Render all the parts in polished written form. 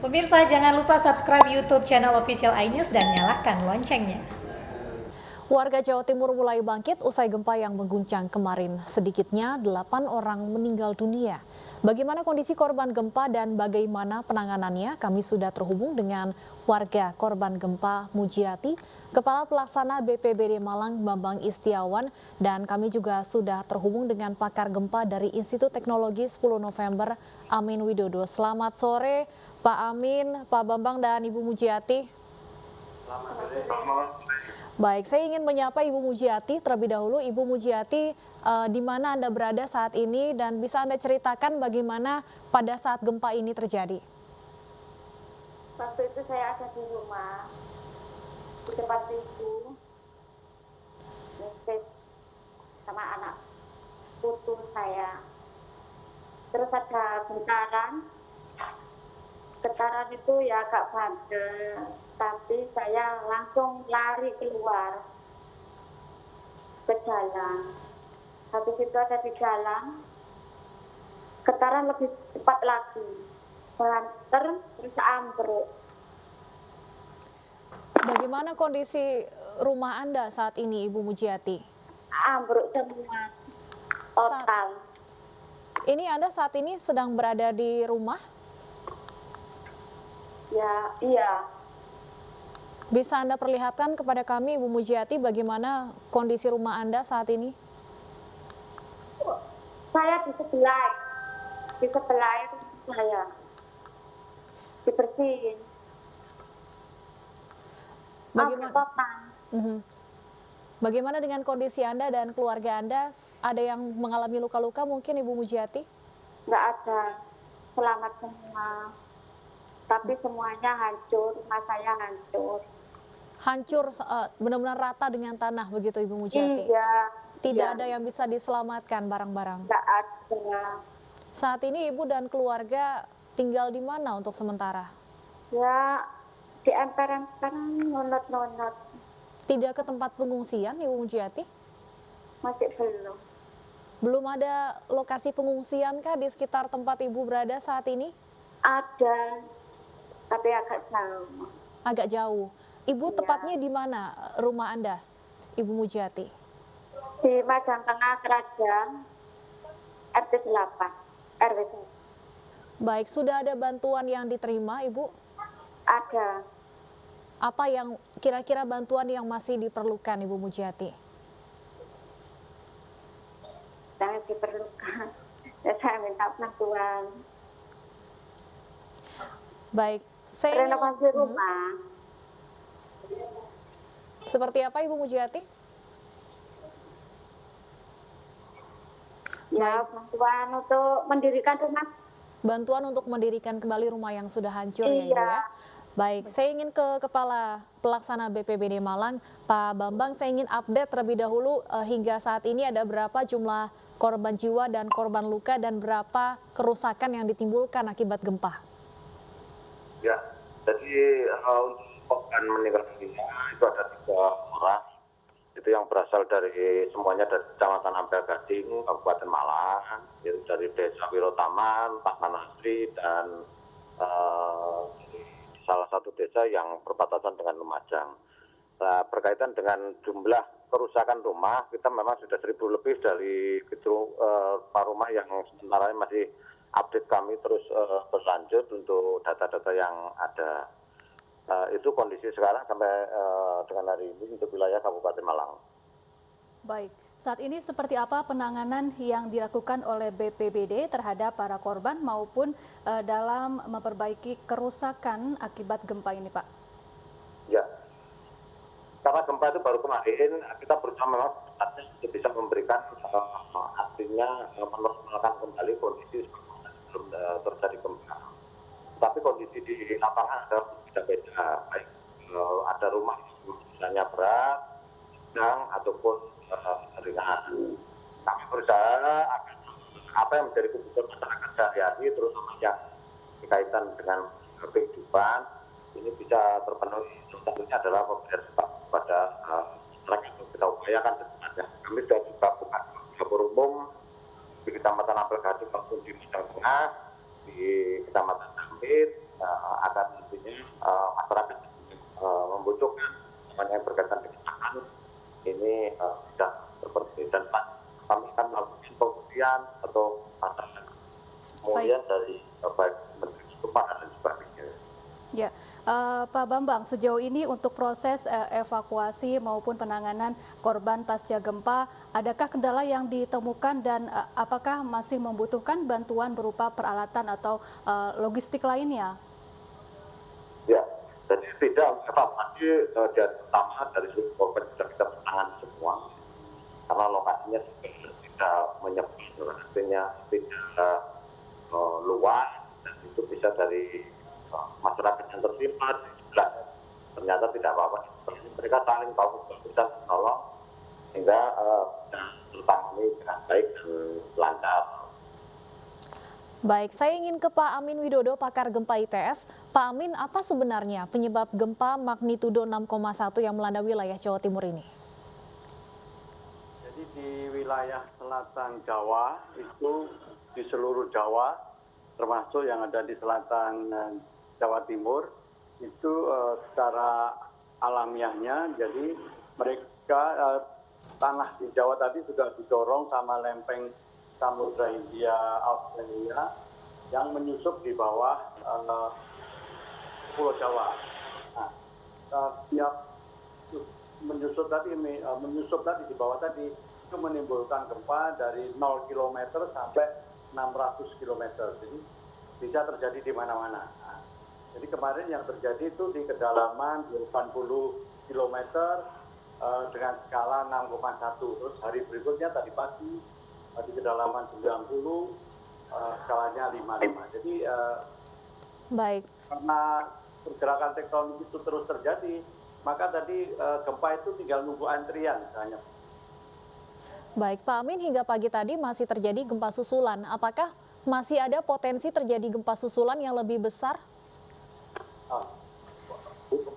Pemirsa, jangan lupa subscribe YouTube channel Official iNews dan nyalakan loncengnya. Warga Jawa Timur mulai bangkit usai gempa yang mengguncang kemarin. Sedikitnya 8 orang meninggal dunia. Bagaimana kondisi korban gempa dan bagaimana penanganannya? Kami sudah terhubung dengan warga korban gempa Mujiati, Kepala Pelaksana BPBD Malang Bambang Istiawan, dan kami juga sudah terhubung dengan pakar gempa dari Institut Teknologi 10 November, Amin Widodo. Selamat sore Pak Amin, Pak Bambang, dan Ibu Mujiati. Selamat sore. Baik, saya ingin menyapa Ibu Mujiati terlebih dahulu. Ibu Mujiati, di mana Anda berada saat ini dan bisa Anda ceritakan bagaimana pada saat gempa ini terjadi? Waktu itu saya ada di rumah, di tempat ibu, sama anak putu saya. Terus ada getaran itu ya agak bandel, tapi saya langsung lari keluar ke jalan. Habis itu ada di jalan, getaran lebih cepat lagi, banter terus ambruk. Bagaimana kondisi rumah Anda saat ini, Ibu Mujiati? Ambruk semua, total. Ini Anda saat ini sedang berada di rumah? Ya, iya. Bisa Anda perlihatkan kepada kami, Ibu Mujiati, bagaimana kondisi rumah Anda saat ini? Saya di sebelah itu saya dibersihin. Bagaimana dengan kondisi Anda dan keluarga Anda? Ada yang mengalami luka-luka mungkin, Ibu Mujiati? Nggak ada, selamat semua. Tapi semuanya hancur, rumah saya hancur. Hancur, benar-benar rata dengan tanah begitu, Ibu Mujiati? Iya. Tidak iya. ada yang bisa diselamatkan barang-barang? Nggak ada. Saat ini Ibu dan keluarga tinggal di mana untuk sementara? Ya, di emperan nonot-nonot. Tidak ke tempat pengungsian, Ibu Mujiati? Masih belum. Belum ada lokasi pengungsian kah di sekitar tempat Ibu berada saat ini? Ada, tapi agak jauh. Agak jauh. Ibu Iya. tepatnya di mana rumah Anda, Ibu Mujiati? Di Majang Tengah Kerajaan, RT 8, RW 1. Baik, sudah ada bantuan yang diterima, Ibu? Ada. Apa yang kira-kira bantuan yang masih diperlukan, Ibu Mujiati? Sangat diperlukan. Ya, saya minta bantuan. Baik, saya renovasi rumah. Seperti apa, Ibu Mujiati? Ya, bantuan untuk mendirikan rumah. Bantuan untuk mendirikan kembali rumah yang sudah hancur ya, Ibu Iya. ya? Baik, saya ingin ke Kepala Pelaksana BPBD Malang, Pak Bambang. Saya ingin update terlebih dahulu hingga saat ini ada berapa jumlah korban jiwa dan korban luka dan berapa kerusakan yang ditimbulkan akibat gempa? Ya, jadi untuk korban meninggal dunia itu ada 3 orang. Itu yang berasal dari semuanya dari Kecamatan Ampel Gading, Kabupaten Malang, yaitu dari Desa Wirotaman, Pak Manasri, dan salah satu desa yang berbatasan dengan Lumajang. Nah, berkaitan dengan jumlah kerusakan rumah, kita memang sudah 1.000 lebih dari rumah yang sementara masih update kami terus berlanjut untuk data-data yang ada. Itu kondisi sekarang sampai dengan hari ini untuk wilayah Kabupaten Malang. Baik, saat ini seperti apa penanganan yang dilakukan oleh BPBD terhadap para korban maupun dalam memperbaiki kerusakan akibat gempa ini, Pak? Ya, karena gempa itu baru kemarin, kita berusaha memang untuk bisa memberikan artinya menormalkan kembali kondisi sebelum terjadi gempa. Tapi kondisi di lapangan adalah beda-beda, baik ada rumah misalnya berat, sedang ataupun ringan. Kami berusaha apa yang menjadi kebutuhan masyarakat sehari-hari, terutama yang berkaitan dengan kehidupan, ini bisa terpenuhi. Tentunya adalah pemberian sebab kepada masyarakat yang kita upayakan sebenarnya. Kami sudah juga buka dapur umum di Kecamatan Ampel Gading maupun di Majang Tengah, di Kecamatan Sampit, ada Pak Bambang, sejauh ini untuk proses evakuasi maupun penanganan korban pasca gempa, adakah kendala yang ditemukan dan apakah masih membutuhkan bantuan berupa peralatan atau logistik lainnya? Ya, jadi tidak evakuasi dan pertama dari seluruh korban sudah kita tangani semua karena lokasinya tidak menyebar, artinya tidak luas dan itu bisa dari masyarakat yang terlibat di sebelah. Ternyata tidak apa-apa. Mereka saling tahu dan menolong sehingga tertangani dengan baik dan lancar. Baik, saya ingin ke Pak Amin Widodo, pakar gempa ITS. Pak Amin, apa sebenarnya penyebab gempa magnitudo 6,1 yang melanda wilayah Jawa Timur ini? Jadi di wilayah selatan Jawa itu di seluruh Jawa, termasuk yang ada di selatan Jawa Timur, itu secara alamiahnya, jadi mereka tanah di Jawa tadi sudah didorong sama lempeng Samudra Hindia Australia yang menyusup di bawah Pulau Jawa. Nah, tiap menyusup tadi di bawah tadi itu menimbulkan gempa dari 0 km sampai 600 km. Jadi bisa terjadi di mana-mana. Nah, jadi kemarin yang terjadi itu di kedalaman 80 km dengan skala 6,1. Terus hari berikutnya tadi pagi di kedalaman 90 skalanya 5,5. Jadi Baik. karena pergerakan tektonik itu terus terjadi, maka tadi gempa itu tinggal nunggu antrian misalnya. Baik, Pak Amin, hingga pagi tadi masih terjadi gempa susulan. Apakah masih ada potensi terjadi gempa susulan yang lebih besar?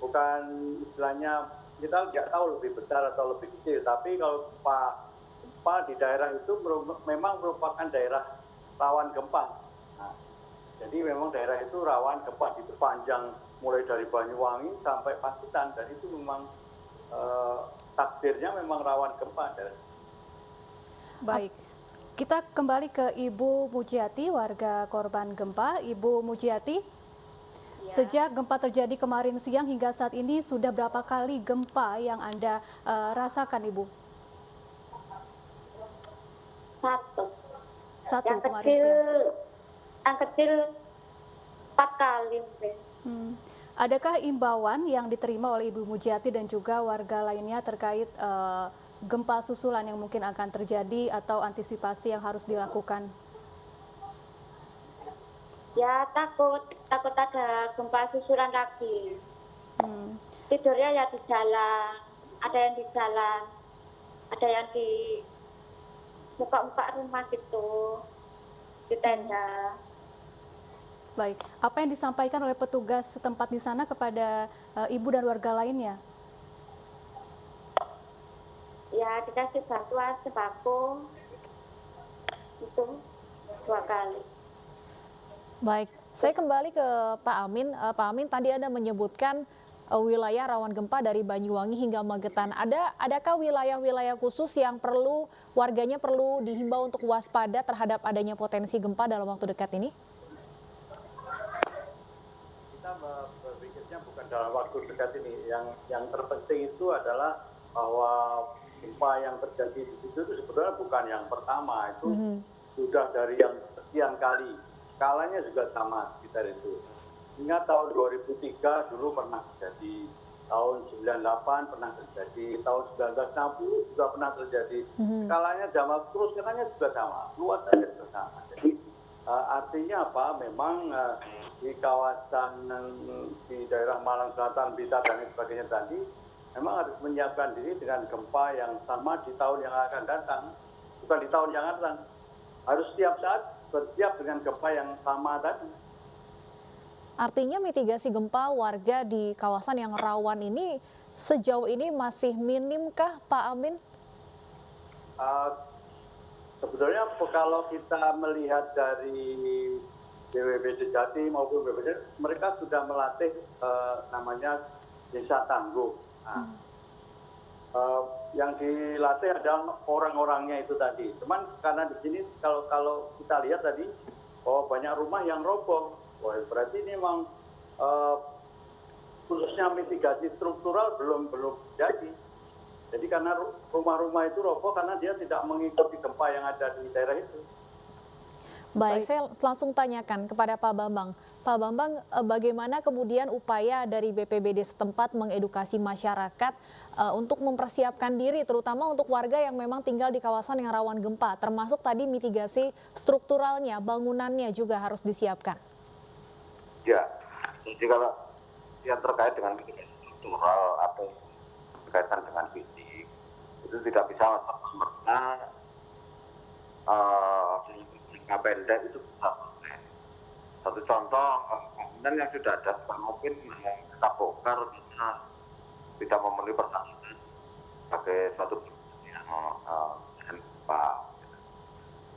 Bukan istilahnya, kita nggak tahu lebih besar atau lebih kecil, tapi kalau gempa di daerah itu memang merupakan daerah rawan gempa. Nah, jadi memang daerah itu rawan gempa di sepanjang mulai dari Banyuwangi sampai Pacitan, dan itu memang takdirnya memang rawan gempa. Baik, kita kembali ke Ibu Mujiati, warga korban gempa. Ibu Mujiati, sejak gempa terjadi kemarin siang hingga saat ini sudah berapa kali gempa yang Anda rasakan, Ibu? Satu Yang kemarin kecil, siang. yang kecil 4 kali. Adakah imbauan yang diterima oleh Ibu Mujiati dan juga warga lainnya terkait gempa susulan yang mungkin akan terjadi atau antisipasi yang harus dilakukan? Ya takut ada gempa susulan lagi. Tidurnya ya di jalan, ada yang di jalan, ada yang di muka-muka rumah gitu, di tenda. Baik, apa yang disampaikan oleh petugas setempat di sana kepada Ibu dan warga lainnya? Ya dikasih bantuan sembako itu 2 kali. Baik, saya kembali ke Pak Amin. Pak Amin, tadi Anda menyebutkan wilayah rawan gempa dari Banyuwangi hingga Magetan. Adakah wilayah-wilayah khusus yang warganya perlu dihimbau untuk waspada terhadap adanya potensi gempa dalam waktu dekat ini? Kita berpikirnya bukan dalam waktu dekat ini. Yang terpenting itu adalah bahwa gempa yang terjadi di situ itu sebenarnya bukan yang pertama, itu sudah dari yang sekian kali. Skalanya juga sama sekitar itu. Ingat tahun 2003 dulu pernah terjadi, tahun 98 pernah terjadi, tahun 1960 juga pernah terjadi. Skalanya sama, kerusakannya juga sama, luasannya juga sama. Jadi artinya apa? Memang di kawasan di daerah Malang Selatan, Blitar dan lain sebagainya tadi, memang harus menyiapkan diri dengan gempa yang sama di tahun yang akan datang. Bukan di tahun yang akan datang. Harus setiap saat bersiap dengan gempa yang sama tadi. Artinya mitigasi gempa warga di kawasan yang rawan ini sejauh ini masih minimkah, Pak Amin? Sebetulnya kalau kita melihat dari BPBD Jatim maupun BPBD, mereka sudah melatih namanya desa tangguh. Nah, yang dilatih adalah orang-orangnya itu tadi. Cuman karena di sini kalau kita lihat tadi, banyak rumah yang roboh. Berarti ini memang khususnya mitigasi struktural belum jadi. Jadi karena rumah-rumah itu roboh karena dia tidak mengikuti gempa yang ada di daerah itu. Baik, saya langsung tanyakan kepada Pak Bambang. Pak Bambang, bagaimana kemudian upaya dari BPBD setempat mengedukasi masyarakat untuk mempersiapkan diri, terutama untuk warga yang memang tinggal di kawasan yang rawan gempa, termasuk tadi mitigasi strukturalnya, bangunannya juga harus disiapkan. Ya, jadi kalau yang terkait dengan mitigasi struktural atau berkaitan dengan fisik, itu tidak bisa serta-merta jangka pendek itu bisa selesai. Satu contoh, bangunan yang sudah ada mungkin kita bongkar karena tidak memenuhi persyaratan sebagai suatu bangunan yang gempa.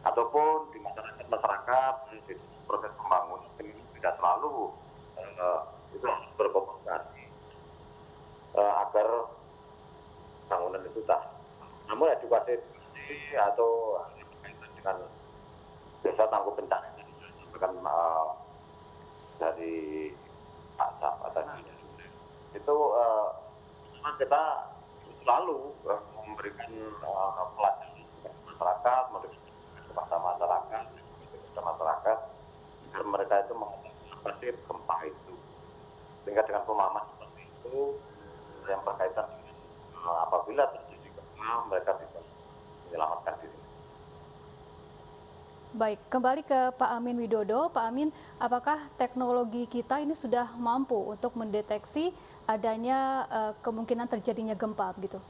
Ataupun di masyarakat di proses pembangunan tidak selalu itu harus berkomunikasi agar bangunan itu tahan. Namun edukasi atau berkaitan dengan desa tangguh bencana yang disampaikan dari Pak Sahabat tadi itu kita selalu memberikan pelajaran kepada masyarakat, kepada masyarakat agar mereka itu mengetahui apa sih gempa itu, sehingga dengan pemahaman seperti itu yang berkaitan dengan apabila terjadi gempa mereka bisa menyelamatkan diri. Baik, kembali ke Pak Amin Widodo. Pak Amin, apakah teknologi kita ini sudah mampu untuk mendeteksi adanya kemungkinan terjadinya gempa begitu?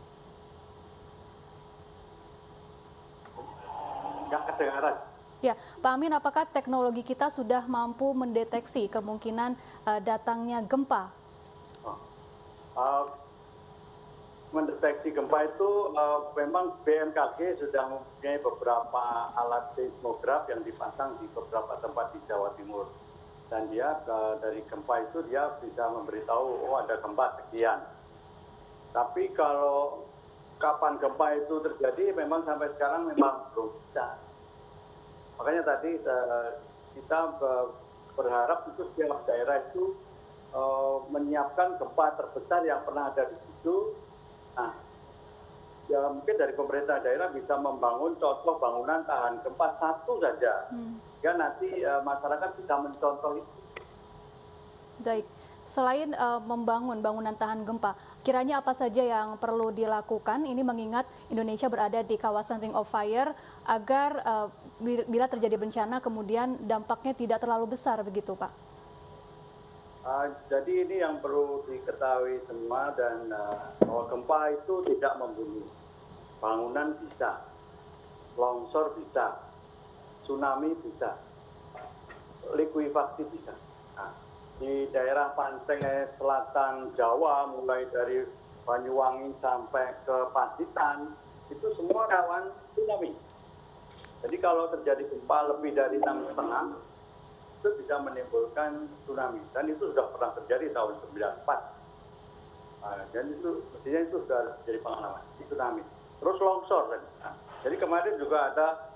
Nggak kedengaran. Ya, Pak Amin, apakah teknologi kita sudah mampu mendeteksi kemungkinan datangnya gempa? Mendeteksi gempa itu memang BMKG sudah mempunyai beberapa alat seismograf yang dipasang di beberapa tempat di Jawa Timur. Dan dia dari gempa itu dia bisa memberitahu, oh ada gempa sekian. Tapi kalau kapan gempa itu terjadi memang sampai sekarang memang belum bisa. Makanya tadi kita berharap itu setiap daerah itu menyiapkan gempa terbesar yang pernah ada di situ. Nah, ya mungkin dari pemerintah daerah bisa membangun contoh bangunan tahan gempa satu saja. Ya nanti masyarakat bisa mencontoh itu. Baik, selain membangun bangunan tahan gempa, kiranya apa saja yang perlu dilakukan? Ini mengingat Indonesia berada di kawasan Ring of Fire agar bila terjadi bencana kemudian dampaknya tidak terlalu besar begitu, Pak? Jadi ini yang perlu diketahui semua dan bahwa gempa itu tidak membunuh. Bangunan bisa, longsor bisa, tsunami bisa, likuifaksi bisa. Nah, di daerah pantai selatan Jawa mulai dari Banyuwangi sampai ke Pacitan itu semua rawan tsunami. Jadi kalau terjadi gempa lebih dari 6,5 itu bisa menimbulkan tsunami dan itu sudah pernah terjadi tahun 94. Dan itu mestinya itu sudah jadi pengalaman di tsunami. Terus longsor kan. Jadi kemarin juga ada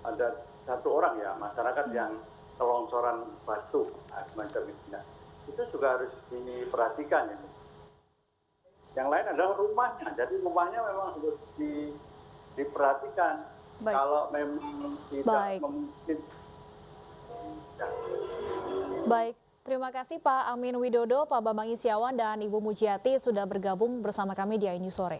ada satu orang ya masyarakat yang kelongsoran batu semacam itu. Nah, itu juga harus diperhatikan ya. Yang lain adalah rumahnya. Jadi rumahnya memang harus diperhatikan. Baik. Kalau memang tidak memungkinkan. Baik, terima kasih Pak Amin Widodo, Pak Bambang Isyawan, dan Ibu Mujiati sudah bergabung bersama kami di iNews Sore.